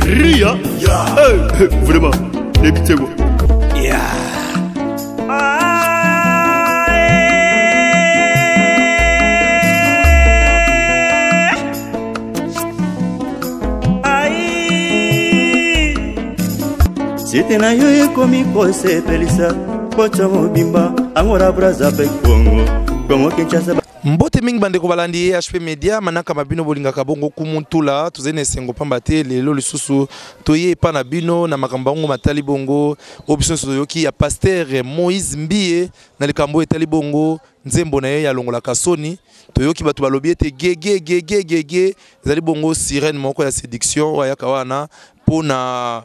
Ria. Vraiment, débitez-moi. C'était na yo komi kose pelisa kocha mobimba angora braza pe Congo Congo Kinshasa. Mbote mingi bande ko balandi HP Media manaka mabino bolinga kabongo kumuntula tuzene sengo pambate lelo lisusu toye pa na bino na makambango matali bongo option soyoki ya pasteur Moïse Mbie na likambo etali bongo nzembo na ye ya longola kasoni toyoki batu balobi ete gege zali bongo sirène moko ya séduction wa yakawana pona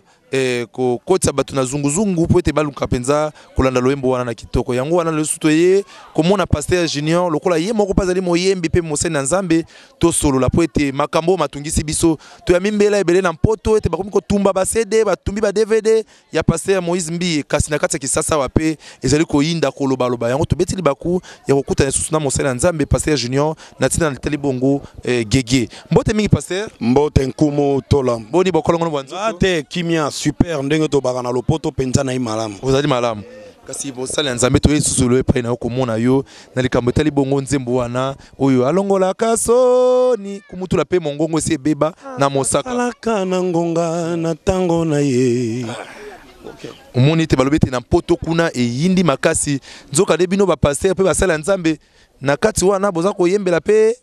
ko kotsa batu na zunguzungu po ete baluka penza kolanda loyembo wana na kitoko yango wana le sutoye komona pasteur Junior lokola ye moko pazali moyembi pe mosena nzambe to solo la po ete makambo matungisi biso to ya mimbela ebele na mpoto ete bakomi ko tumba ba CD batumbi ba DVD ya pasteur Moïse Mbie kasi na kati ya kisasa wape ezali ko yinda koloba loba yango to betili baku ya kokuta yesusu na mosena nzambe pasteur Junior na tina na tele bongo gege mbote mingi pasteur mbote nkumo tola boni bokolongo bwanzo ate kimia super ndenge to bakana lopoto penza na imalamu vous allez malamu kasi bo sala nzambe to yesusu lo epai na komona yo na likambo tali bongo nzembo wana oyo alongola kasoni kumutula pe mongongo se beba na mosaka alaka na ngonga na tango na ye omoni te balobete na poto kuna e yindi makasi nzoka de bino ba pasteur pe basala nzambe na kati wana boza ko yembela pe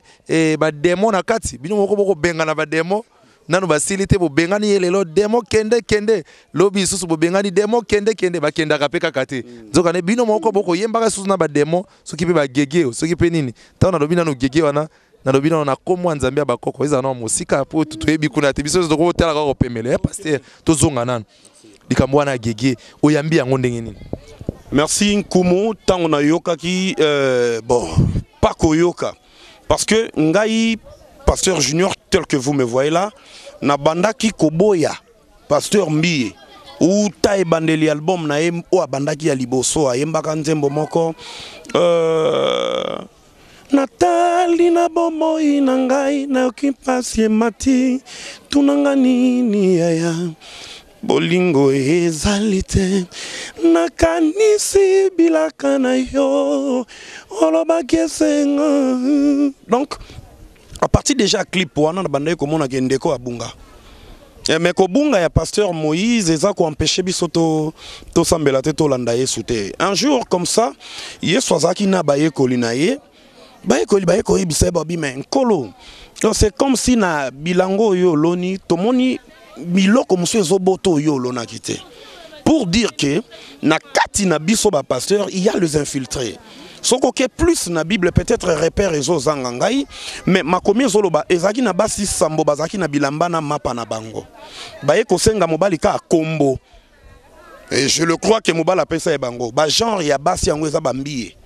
ba demo na kati bino moko boko benga na ba demo nanu basilite bo bengani yelelo demo kende lobi susu bo bengani demo kende bakenda kapeka kate nzoka ne bino moko boko yembaka susu na ba demo soki pe ba gege soki pe nini taona lobi nanu gege wana na lobi na komo nzambe ba koko eza na musika po tutoyebi kuna te biso zo tala ka kopemele pasteur tozonga nanu likambo wana gege oyambi yango ndenge nini. Merci Nkumu tango na yoka ki bon pas koyoka parce que ngai pasteur Junior tel que vous me voyez là na bandaki koboya pasteur Mbie ou tae bandeli album na em o bandaki ya liboso ayembaka nzembo moko Natali na bomoi na ngai na okipasi mati tunanga nini yaya bolingo ezalite nakanisi bilaka na yo olobaki esenga. Donc à partir déjà clip wana na bandaye komona kendeko abunga mais ko bunga ya pasteur Moïse eza ko empêcher biso to sambela te to landa Yesu te. Un jour comme ça Yesu azaki na bayekoli na ye bayekoli bisa ba bima nkolo. Donc c'est comme si na bilango yo loni tomoni miloko musu ezoboto yo lona kite pour dire que na kati na biso ba pasteur il y a les infiltrés. Soko ke plus na Bible peut-être repère ezo zangangai mais makomi ezoloba ezaki na basi sambo bazaki na bilamba na mapa na bango baye kosenga mobali ka kombo et je le crois que mobali apesa e bango ba genre ya basi yango eza bambie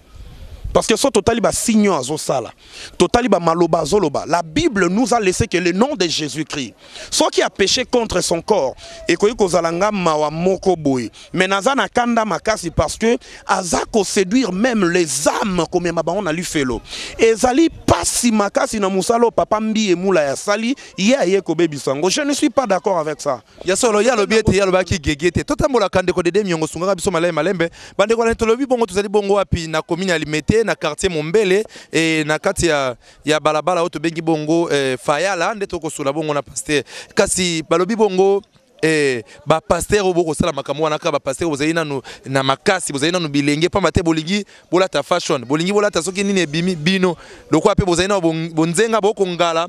parce que so totali ba signe azo sala totali ba maloba zoloba la Bible nous a laissé que le nom de Jésus-Christ soit qui a péché contre son corps et koyi kozalanga mawa moko boy mais nazana kanda makasi parce que azako séduire même les âmes comme mabango na lifelo ezali pasi makasi na musalo papa mbi emula ya sali ye kobebisango. Je ne suis pas d'accord avec ça. Ya solo ya lobiete ya lobaki gegete totambola kande ko dede miongo sunga biso malai malembe bande ko lentolobi bongo tuzali bongo api na commune alimete na quartier Mombele et na kati ya balabala auto bengi bongo fayala nde toko sula bongo na pasteur kasi balobi bongo ba pasteur oboko sala makamwa na ka ba pasteur bozaina no na makasi bozaina no bilenge pa mate bolingi bolata fashion bolingi bolata soki nini ebimi bino loko ape bozaina bonzenga boko ngala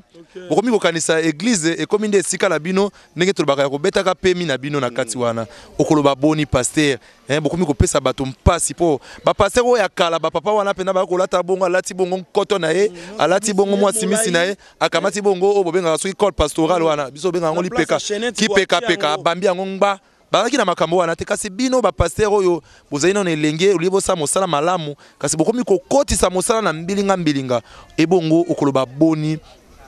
bokomi kokanisa église e komi nde sika la bino ndenge tolobaka ya kobeta ka pemi na bino na kati wana okoloba boni pasteur bokomi kopesa bato mpasi po ba pasteur oya kala ba papa wana pena ba kolata bongo alati bongo koto na ye alati bongo mwa simisi na ye akamati bongo obobenga soki col pastoral wana biso benga ngoli peka ki peka bambi ngongba bazaki na makambo wana te kasi bino ba pasteur oyo bozaina na elenge olibo sa mosala malamu kasi bokomi kokotisa mosala na mbilinga ebongo okoloba boni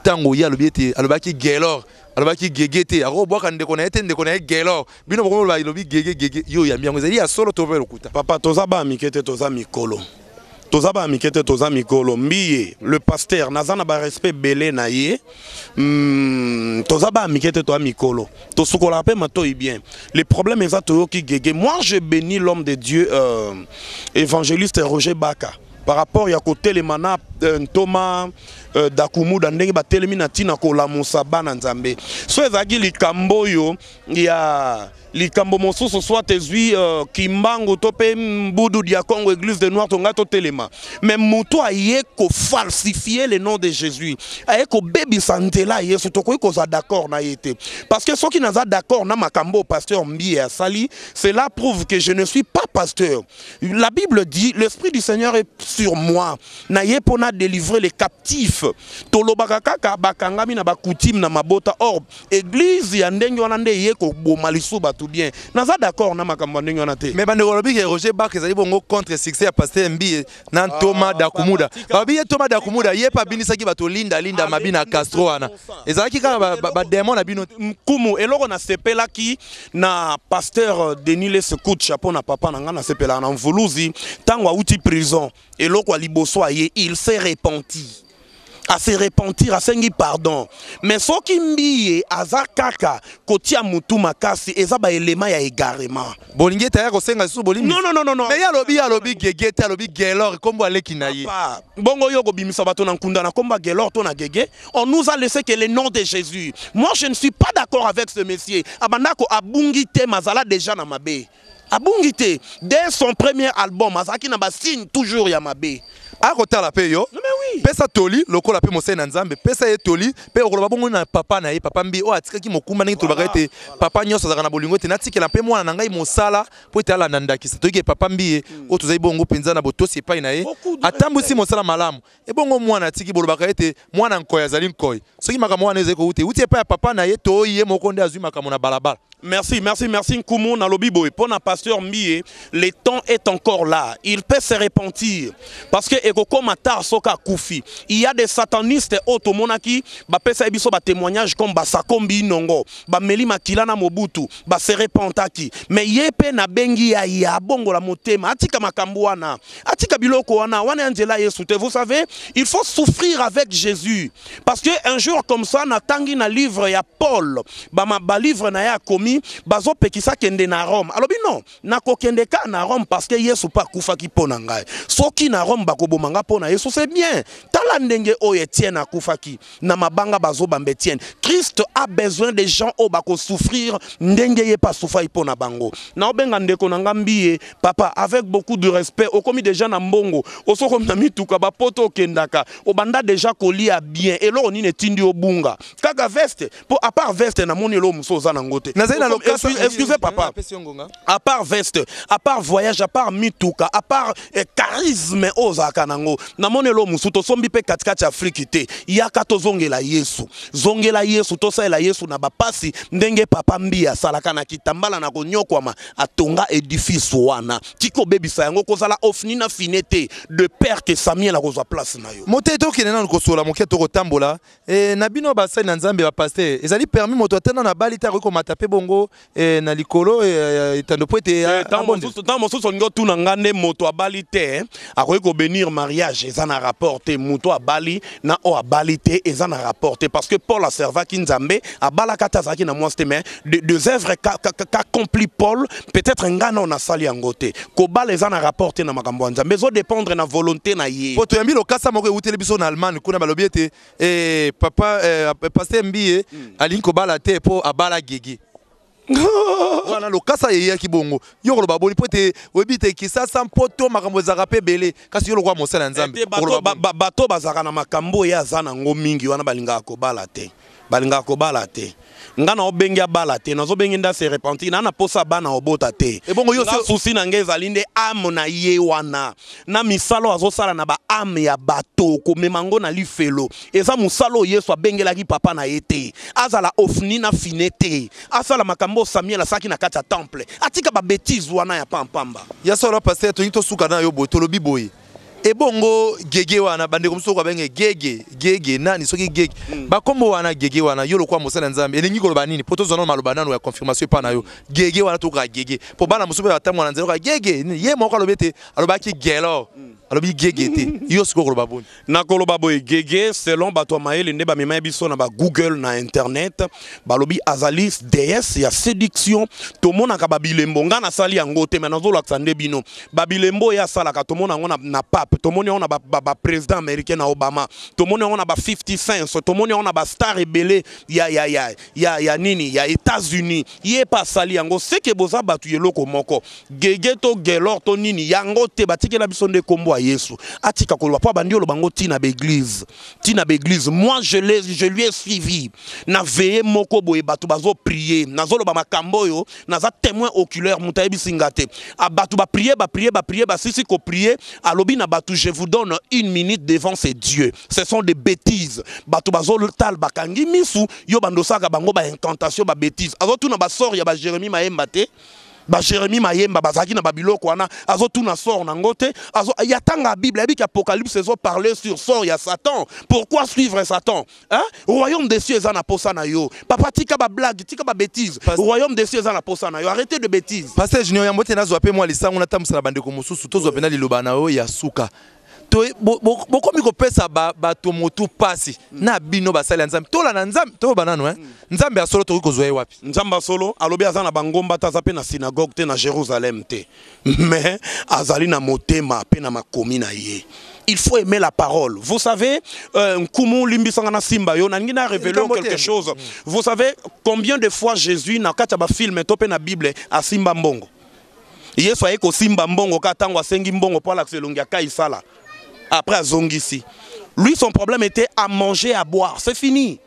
tango ya lobiete alobaki gelor alobaki gegete akobwaka ndeko na ete ndeko na gelor bino bokomi lobi gege yo ya mbiango ezali ya solo to velo kuta papa toza ba mikete toza mikolo Tozaba amikete toza mikolo mbiye le pasteur nazana ba respect belé na ye tozaba amikete to mikolo to sukola pe matoyi bien les problèmes exactement qui gege. Moi je bénis l'homme de Dieu évangéliste Roger Baka par rapport à côté les mana Thomas Dakumu ndenge ba telemina tina ko la musaba na nzambe so ezaki likambo yo ya likambo mosusu soit ezui kimbango to pe mbudu dia Congo église de Noir tonga to telema mais muto aye ko falsifier le nom de Jésus aye ko baby santela yesu to ko za d'accord na yete parce que ceux qui n'a pas d'accord na makambo pasteur Mbi a sali cela prouve que je ne suis pas pasteur. La Bible dit l'esprit du Seigneur est sur moi na ye pona délivrer les captifs tolobaka kaka bakangami na bakutime na mabota or église ya ndenge wana nde ye ko bomalisu batu bien naza d'accord na makambo ndenge wana te mais bande lobi Roger Baka ezali bongo contre succès ya pasteur Mbi na Thomas Dakumuda babi Thomas Dakumuda ye pa binisaki bato linda mabina Castro wana ezalaki kaka ba démon na bino kumu eloko na sepelaki na pasteur Denis Le Secout chapeau na papa na nga na sepela na mvuluzi tango auti prison eloko aliboso aye il s'est repenti à se repentir, à sengi pardon. Mais ce qui m'y azakaka kotia mutu makasi ezaba élément ya égarement. Bolingi ta ko senga su bolingi. Non. Mais ya lobi gege ta lobi gelor kombo aleki na ye. Bongo yoko bimisa bato na nkunda na komba gelor to na gege. On nous a laissé que le nom de Jésus. Moi je ne suis pas d'accord avec ce monsieur. Abandako abungite mazala déjà na mabe. Abungite dès son premier album azaki na ba signe toujours ya mabe. Akotala pe yo. Mais oui. Pesa toli lokola pe mosena nzambe pesa ye toli pe okoloba bongo na papa na ye papa Mbi o atikaki mokumba ndenge tolobaka ete papa nyonso azaka na bolingo te natikela pe mwana na ngai mosala po ete ala nandakisa toyike papa Mbi ye o tozali bongo penza na botosi epai na ye atambusi mosala malamu e bongo mwana atiki bolobaka ete mwana nkoyi azali nkoyi soki makambo wana ezali kouti uti epai ya papa na ye toyi ye moko nde azwi makambo na balabala. Merci Nkumu na lobi boy pour na pasteur Mbi le temps est encore là il peut se repentir parce que ekoko matar soka kufi il y a des satanistes automonaki ba pesa biso ba témoignage comme ba sakombi nongo ba meli makila na mobutu ba se repentaki mais yepe na bengi ya bongo la motema atika makambo wana atika biloko wana anjela Yesu te vous savez il faut souffrir avec Jésus parce que un jour comme ça na tangi na livre ya Paul ba livre na ya komi bazo pekisa kende na Rome alobi non na kokende ka na Rome parce que Yesu pa kufa ki pona ngai soki na Rome bakobomanga pona Yesu c'est bien tala ndenge o Etienne akufa ki na mabanga bazo bambe Etienne Christ a besoin des gens au bako souffrir ndenge ye pa soufa ipona bango na obenga ndeko na Mbi papa avec beaucoup de respect okomi déjà na mbongo osoko na mituka ba poto kendaka obanda déjà kolia bien elo ni netindi obunga kaka veste pour à part veste na moni lo musoza na ngote. Excusez papa. À part veste, à part voyage, à part mituka, à part charisme oza kanango. Na monelo musuto sombi pe katikati Afrique te. Yaka to zongela Yesu. Zongela Yesu to sa la Yesu na bapasi ndenge papa Mbi asalaka na kitambala na konyokwama atonga édifice wana. Tiko baby sa yango kozala ofnina finete de père que Samuel a kozwa place na yo. Moteto kinena kosola moketo kotambola na bino basai na nzambe ba pasteur. Ezali permis moto tena na balita ko matape bongo na likolo etando poete dans mon sous ngo tuna ngande moto abali te akoki ko bénir mariage ezana rapporté moto abali na o abali te ezana rapporté parce que Paul a servaki nzambe abala kata zaki na moi mais deux œuvres qu'accomplit Paul peut-être ngana on a sali ngote ko bala ezana rapporté na makambo nzambe zo dépendre na volonté na ye poto yambi lo kasa moko utele biso na Allemagne kuna balobi ete papa pasteur Mbi alingi ko bala te po abala gege. Wana lo kasa ye ki bongo yoko lo baboni pote webite kisasa mpoto makambo za rape belé kasi yolo kwa mosala nzambe bato bazaka na makambo ya zana ngo mingi wana balinga ko bala te ngana obenga bala te nazo bengi nda se repentir na posa bana obota te e bongo yo souci na ngeza linde ame na ye wana na misalo azosala na ba ame ya bato ko memango na lifelo eza musalo Yesu abengela ki papa na yete azala ofni na finete asala makambo Samuel asaki na kati ya temple atika ba bêtise wana ya pampamba ya solo pasteur to yito suka na yo botolo biboye e bongo gege wana bande komso kwa benge gege nani soki gege bakombo wana gege wana yolo kwa mosala nzambe elingi koloba nini poto zono maloba nanu ya confirmation pa na yo gege wana to ka gege po bana musupe batamwa na nzelo ka gege ye moko alobete alobaki gelo alobi gegete yo siko koloba boni na koloba boy gege selon bato maele nde ba mema biso na ba Google na internet balobi azali DS ya séduction to mona ka babilembo nga na sali yango te mais nazo laksa nde bino babilembo ya sala ka to mona ngo na pape to mona ngo na ba président américain na Obama to mona ngo na ba 50 Cent to mona ngo na ba star ebele ya nini ya États-Unis ye pa sali yango seke boza batu yeloko moko gege to gelor to nini yango te batike la biso nde kombo a Yesu atika koloba po bandio lo bango tina l'église moi je lui ai suivi na veillé moko boye batu bazo prier nazo lo ba makambo yo naza témoin oculaire mutaye bisingate a batu ba prier ba sisi ko prier alobi na batu je vous donne 1 minute devant ces dieux ce sont des bêtises batu bazo tal bakangi misu yo bandosaka bango ba incantation ba bêtises azo tuna ba sort ya ba Jérémie Mayemba te ba Jérémie Mayemba bazaki na babiloko wana azo tuna sort na ngote azo yatanga Bible abi Apocalypse ezo parler sur sort ya Satan. Pourquoi suivre Satan? Hein? Royaume des cieux ezana posa na yo. Papa tika ba blague, tika ba bêtise. Royaume des cieux ezana posa na yo. Arrêtez de bêtises. Pasteur Junior Yambote nazo ape moi lisango na tamsala bandeko mosusu tozo pena liloba na yo ya suka. Bokomi kopesa bato motu pasi na bino basali nzambe tola na nzambe to banano nzambe asolo to kozwa wapi nzambe asolo alobi azana bangomba ta zape na synagogue te na Jérusalem te mais azali na motema pe na makomi na ye. Il faut aimer la parole. Vous savez, Kumu limbisanga simba yo na ngina révélé quelque chose. Vous savez combien de fois Jésus na kati ba film topé na Bible a simba mbongo. Yesu ayeko simba mbongo katangwa sengi mbongo pour l'axelongia kaisala. Après Zongisi. Lui, son problème était à manger, à boire. C'est fini.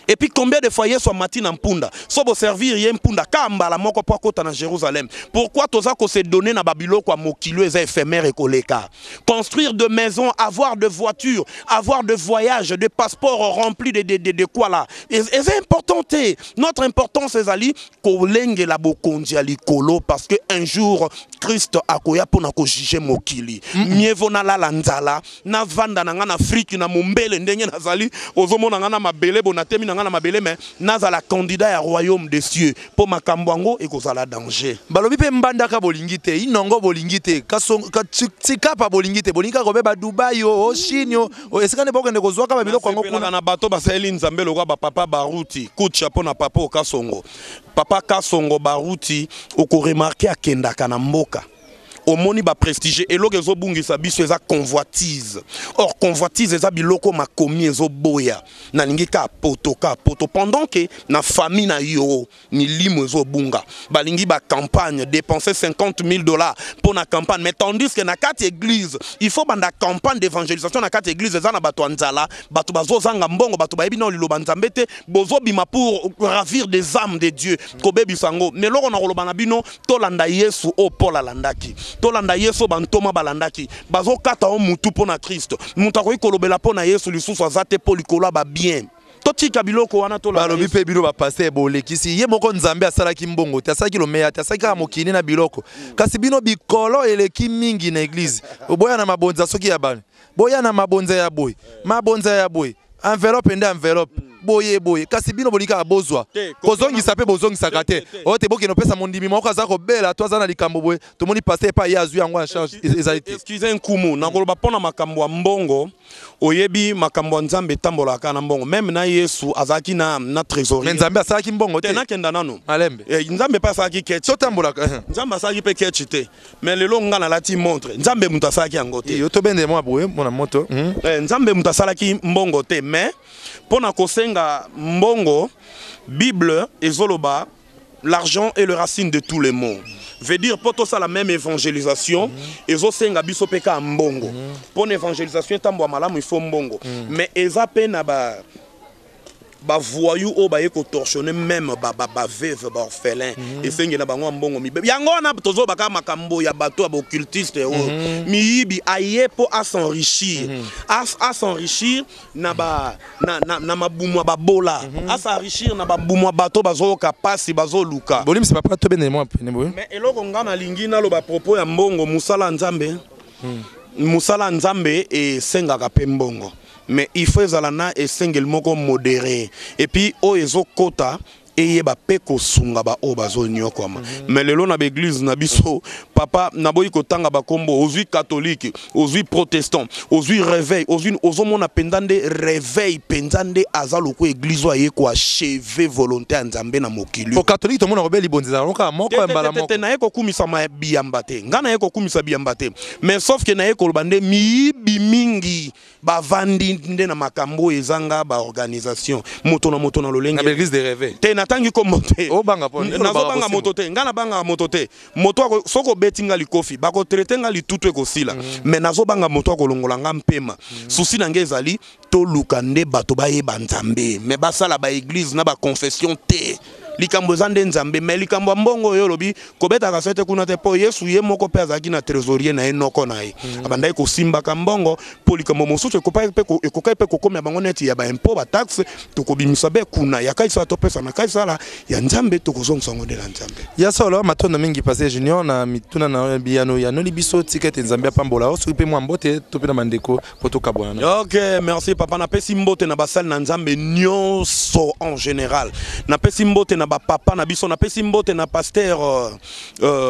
Et puis combien de fois Yesu matin en punda sobo servir yé punda kamba la moko po kota na Jérusalem. Pourquoi toza ko se donner na Babylone kwa mokilo eza éphémère et koleka. Construire de maisons, avoir de voitures, avoir de voyages, de passeports remplis de quoi là. Et c'est important. Notre importance c'est ali kolenge la bokondia likolo parce que un jour Christ akoya pona ko juger mokili. Mievo na la nzala na vanda na ngana Afrique na mombele ndenge nazali ozomona ngana mabele bonatemi na mabele mais nazala candidat ya royaume des cieux pour makambwango et kozala danger balobi pe mbanda ka bolingite inongo bolingite katika pa bolingite bolinga ko beba Dubai o Chine o esikane bokende kozwa ka babilo kwango kuna na bato basali nzambe lokwa ba papa baruti kucha pona papa Kasongo papa Kasongo baruti oko remarquer akendaka na mboka au moni ba prestiger et loge zo bungisa biso eza convoitise or convoitise eza biloko makomi ezo boya na lingi ka poto pendant que na famille na yo ni limo ezo bunga balingi ba campagne dépenser $50,000 pour na campagne mais tandis que na kati église il faut banda campagne d'évangélisation na kati église eza na bato nzala bato bazo zanga mbongo bato bayebi na liloba nzambe te bozo bima pour ravir des âmes de Dieu ko bebi sango mais loko na koloba na bino tolanda Yesu o Paul alandaki tolanda Yesu bantoma balandaki bazo kata o mutu pona Christ mutako ikolobela pona Yesu lisusu azate polikolo ba bien totika biloko wana tolanda balobi pe bino ba passer bolekisi ye moko nzambe asalaki mbongo te asalaki lomeya te asalaki mokini na biloko kasi bino bikolo eleki mingi na église oboya na mabonza soki ya bana boya na mabonza ya boy enveloppe nde enveloppe boye kasi bino bolika bozwa kozongisa pe bozongisa kate o te bokeno pesa mondimi moko aza ko bela to aza na likambo boye to moni passer pa ya azu yango en charge ezalité excusez nkumu na koloba pona makambo ya mbongo oyebi makambo nzambe tambola kana mbongo même na Yesu azaki na trésorier nzambe asalaki mbongo te na kenda nano malembe nzambe pa asaki ketch so tambola nzambe asaki pe ketch te mais lelo ngana lati montre nzambe mutu asaki yango te yo to bende mo boye mona moto nzambe mutu asalaki mbongo te mais pona kosenga mbongo Bible ezoloba l'argent est le racine de tous les maux. Veut dire pour tout ça la même évangélisation ezosenga biso peka mbongo. Pour l'évangélisation tambo malamu il faut mbongo. Mais eza pena ba voyou o ba yeko torsionner même ba veuve ba orphelin et sengi na bango mbongo mi yango na tozo baka makambo ya bato ba occultiste o miyibi aye po à s'enrichir à s'enrichir na mabumu ba bola à s'enrichir na babumu bato bazo kapasi bazo luka bolim c'est pas to bene moi mais eloko ngana lingi na lo ba propos ya mbongo musala nzambe et senga ka pe mbongo. Mais il faut zalana et single moko modéré et puis o ezo kota et ba peko sunga ba o bazo nyokoma mais lelo na l'église na biso papa naboyi kotanga bakombo ozui catholique ozui protestant ozui réveil ozui ozomona pendande réveil pendande azaloko église aye ko achever volonté ya Nzambe na mokili po catholique to mona robeli bonzeza loka moko mbala moko na yeko kumisa ma biyamba te ngana yeko kumisa biyamba te mais sauf que na yeko lobande miyibi mingi bavandi nde na makambo ezanga ba organisation moto na lolenge na l'église de réveil te natangi ko moté o banga po nazobanga moto te ngana banga moto te moto soko betinga likofi bako traiter nga litutu ekosila mais nazobanga moto akolongola nga mpema souci na ngezali to lukande bato bayeba Nzambe mais basala ba église na ba confession te likambo zande Nzambe mais likambo mbongo yo lobi kobeta ka fete kuna te po Yesu ye moko pe azaki na trésorier na enoko na ye abandai ko simba ka mbongo po likambo mosusu ekokai pe kokomya bango neti ya ba impôt ba taxe to kobimisa be kuna ya kaisa to pesa na kaisa la ya Nzambe to kozongsa ngo de la Nzambe ya solo matondo mingi passé junior na mituna na biano ya no libiso ticket Nzambe apambola o soki pe mwa mbote to pe na mandeko poto kabwana. OK, merci papa na pesi mbote na basal na Nzambe nyonso en général na pesi mbote na ba papa na biso na pesi mbote na pasteur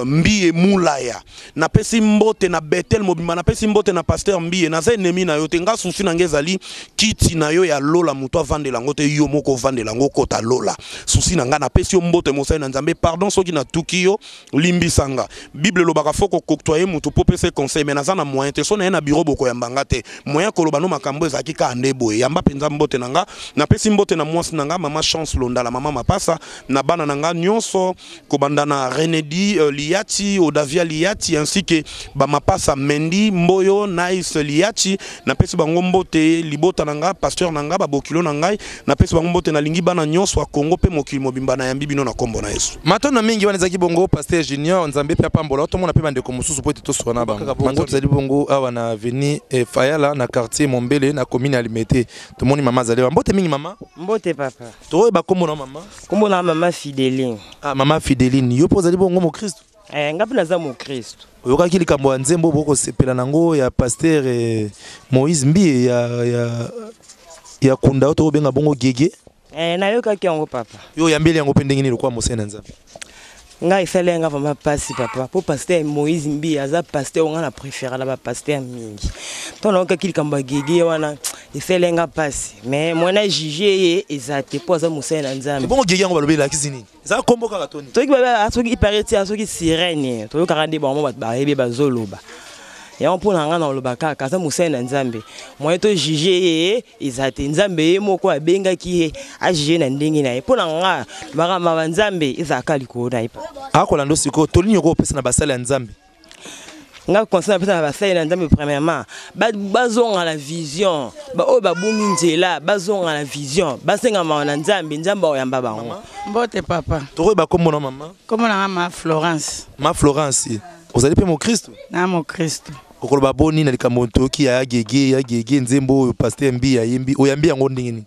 Mbie Mulaya na pesi mbote na Betel Mobimba na pesi mbote na pasteur Mbie na za ennemi na yo te nga susi na ngezali kiti na yo ya lola muto avandela ngo te yo moko vandela ngo kota lola susi na nga na pesi mbote mosai na Nzambe pardon soki na tukio limbisanga bible lobaka foko koktoyer muto po pese conseil mais naza na moyen te so na na bureau boko ya mbanga te moyen koloba no makambo ezaki ka ndebo yamba penza mbote na nga na pesi mbote na mwasi na nga mama chance londa la mama mapasa na bana nanga nyonso kobanda na Renedi Liati Odavia Liati ainsi que ba mapasa Mendi Mboyo Nice Liati na pesi bango mbote libota nanga pasteur nanga ba bokilo nanga na pesi bango mbote na lingi bana nyonso wa Kongo pe mokili mobimba na yambi bino na kombo na Yesu matona mingi wanezaki bongo pasteur junior Nzambe pe apambola to mona pe bandeko mosusu po to sona bango mango zali bongo awa na avenue Fayala na quartier Mombele na commune Alimete to moni mama zali mbote mingi mama mbote papa to ba kombo na mama kombo na mama Fideline. Ah, mama Fideline, yo pozali bongo mo Christ. Ngapi naza mo Christ. Yoka kili kambo nzembo boko sepela nango ya pasteur Moïse Mbie ya kunda oto benga bongo gege. Na yoka ki yango papa. Yo yambeli yango pendengini lokwa mosena Nzambe. Nga ifele nga vraiment pasi papa. Po pasteur Moïse Mbie aza pasteur nga na préférer la ba pasteur mingi. Ton yoka kili kambo gege wana ifele nga pasi. Mais moi na jugé ezate po aza mosena Nzambe. Bongo gege yango balobela kizini. Za kombo kaka toni. Toki baba asoki ipareti asoki sirene. To yoka kande ba mo ba yebe ba zoloba. Ya on pona nga na loba kaka za mosena Nzambe. Moi to jugé ezate Nzambe moko abenga ki a jugé na ndenge na ye. Pona nga ba Nzambe ezaka liko na ipa. Akola ndo siko tolinyo ko pesa na basala ya Nzambe. Nga conseil pesa na basala na Nzambe premièrement bazonga la vision ba o ba bungi nzela bazonga la vision basenga ma na Nzambe Nzambe oyamba bango mbote papa to ba kombo na mama kombo na mama Florence vous allez pe mo Christ na mo Christ okoloba boni na likambo toki ya gege nzembo oyo pasteur Mbi ya yembi oyambi yango ndingini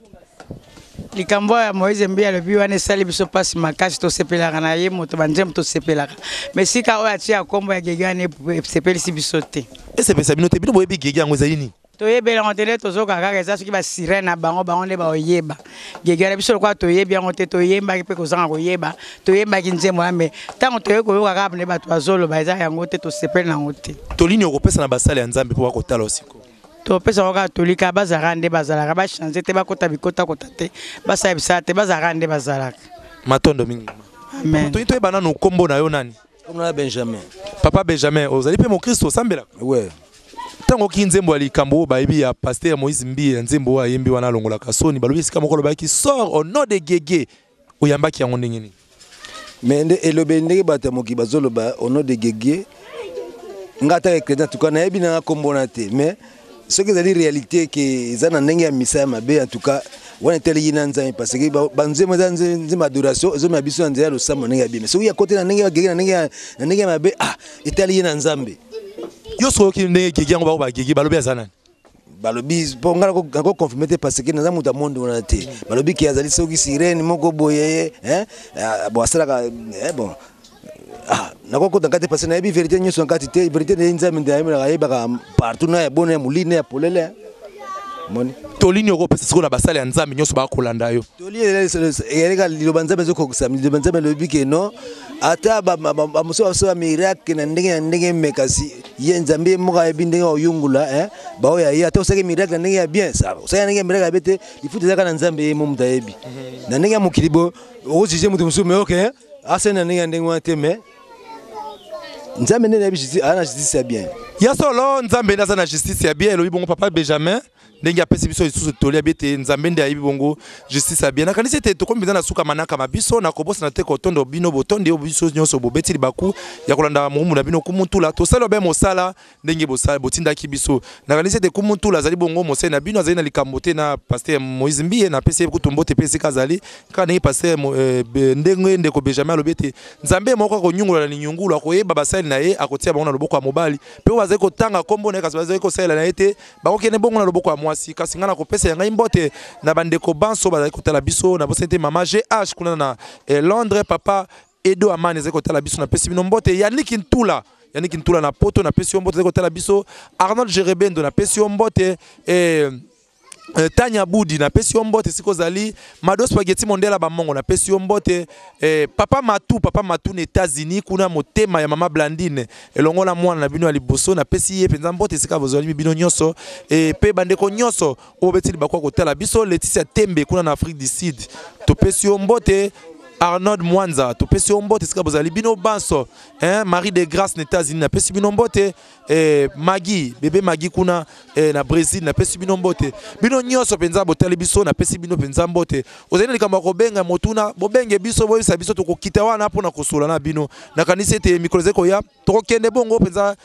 likambo ya Moïse Mbie alobi wana esali biso pasi makasi tosepelaka na ye moto banzembo tosepelaka mais sika oyo atia kombo ya gege wana esepelisi biso te esepelisa bino te bino boyebi gege yango ezali nini toyebelango te nde tozoka kaka eza soki basirene na bango nde baoyeba gege na biso lokola toyebi yango te toyembaki mpe kozanga koyeba toyembaki nzembo ya me ntango toyei koyoka kaka nde bato bazoloba eza yango te tosepeli nango te tolini okopesa na basala ya Nzambe mpo bakotala osiko topesa ngo kaka tolika bazalaka nde bazalaka bachange te bakota bikota te basala bisala te bazalaka nde bazalaka matondo mingi amen toyeba nano kombo na yo nani kombo na Benjamin papa Benjamin ozali pe mo Kristo osambelaka ouais tango ki nzembo ya likambo bayebi ya pasteur Moïse Mbie nzembo wa yembi wana longolaka soni balobi sika moko lobaki sort au nom de gege oyambaki yango ndenge nini mais nde elobe ndenge bato moki bazoloba au nom de gege ngata ekredent tout cas na yebi na kombo na te mais ce que c'est réalité que ezana ndenge ya misa mabe en tout cas wana teli yina Nzambe parce que banzemo nzema adoration ezo mabiso na nzela losamo ndenge ya bien mais soki ya côté na ndenge ya gege na ndenge ya mabe etali yina Nzambe yo soki ndenge gege yango ba gege balobi azana balobi po ngala ko confirmer te parce que naza muta monde wana te balobi ki azali soki sirene moko boye bon asala bon nakoko tangate parce na yebi vérité nyoso ngati te vérité de Nzambe ndayeba yebaka partout na ya bona ya muline ya polele moni tolini okopesa siko na basala ya Nzambe nyoso bakolanda yo toli eleka liloba Nzambe ezokokisa liloba Nzambe lobi ke no ata bamosusu baso miracle na ndenge mekasi ye nzambe moka yebi ndenge oyungula baoya ye ata osaki miracle na ndenge ya bien ça osaki ndenge miracle abete il faut ezaka na nzambe ye mo muta yebi na ndenge ya mokili bo okozije mutu mosusu mais ok asena ndenge wana te mais nzambe ndenge yebi ana justice ya bien ya solo nzambe ndaza na justice ya bien elobi bongo papa Benjamin ndenge apesi biso lisusu toli abete nzambe nde ayibi bongo justice ya bien nakanisi ete tokomi na suka manaka mabiso na kobosa na te kotondo bino botondi biso nyonso bobeti libaku ya kolanda mumu na bino kumutula tosala be mosala ndenge bosala botindaki biso nakanisi ete kumutula azali bongo mosala na bino azali na likambo te na pasteur Moïse Mbiye na pesi kutumbo te pesi kazali kana ndenge pasteur ndenge ndeko Benjamin alobete nzambe moko konyungula na linyungula koyeba basali na ye akotia bango na loboko ya mobali pe bazali kotanga kombo na kasi bazali kosala na ete bakokene bongo na loboko ya mwasi kasi ngana kopesa ya ngai mbote na bandeko banso bazali kotala biso na bosente mama GH kuna na Londres papa Edo Amani azali kotala biso na pesi bino mbote Yannick Ntula na poto na pesi mbote azali kotala biso Arnold Jerebendo na pesi mbote Tanya Budi na pesi mbote sikozali Mado Spaghetti Mondela bamongo na pesi mbote papa Matu na États-Unis kuna motema ya mama Blandine elongola mwana na bino ya liboso na pesi ye penza mbote sika bozali bino nyonso pe bandeko nyonso obetili bakwa kotala biso Laetitia Tembe kuna na Afrique du Sud to pesi mbote Arnold Mwanza to pesi mbote sika bozali bino banso Marie de Grâce na États-Unis na pesi bino mbote Maggie bébé Maggie kuna na Brésil na pesi bino mbote bino nyonso penza botali biso na pesi bino penza mbote ozali likambo kobenga motuna bobenge biso boyisa biso tokokita wana pona kosola na bino na kanisi te mikolo zeko ya tokokende bongo penza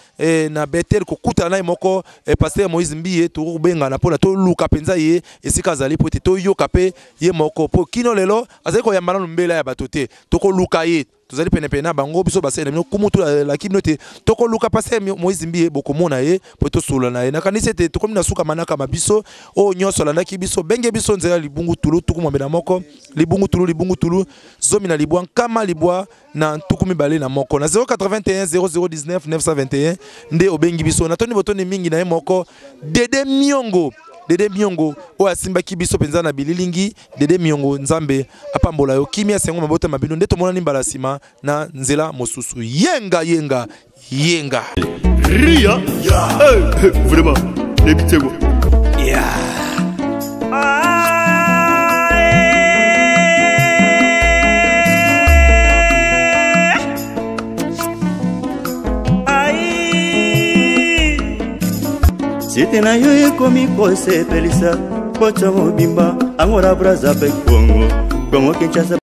na Betel kokuta na moko pasteur Moïse Mbiye tokobenga na pona to luka penza ye esika zali pote to yoka pe ye moko po kino lelo azali ko yambana mbela ya batote toko luka ye tozali pene na bango biso basene no kumutu la kimnote toko luka passer Moïse Mbiye bokomona ye poto sula na ye nakanisi te tokomi na suka manaka mabiso o nyonso la ndaki biso benge biso nzela libungu tulu tukuma na moko libungu tulu zomi na libwa kama libwa na tukumi bale na moko na 081 0019 921 nde obengi biso na toni botoni mingi na ye moko Dede Miongo o asimba kibiso penza na bililingi Dede Miongo nzambe apambola yo kimia sengo mabota mabino ndeto mona nimbala sima na nzela mosusu yenga Ria vraiment débitez-moi Site na yo ekomi kosepelisa pocha mobimba angora braza pe Kongo Kinshasa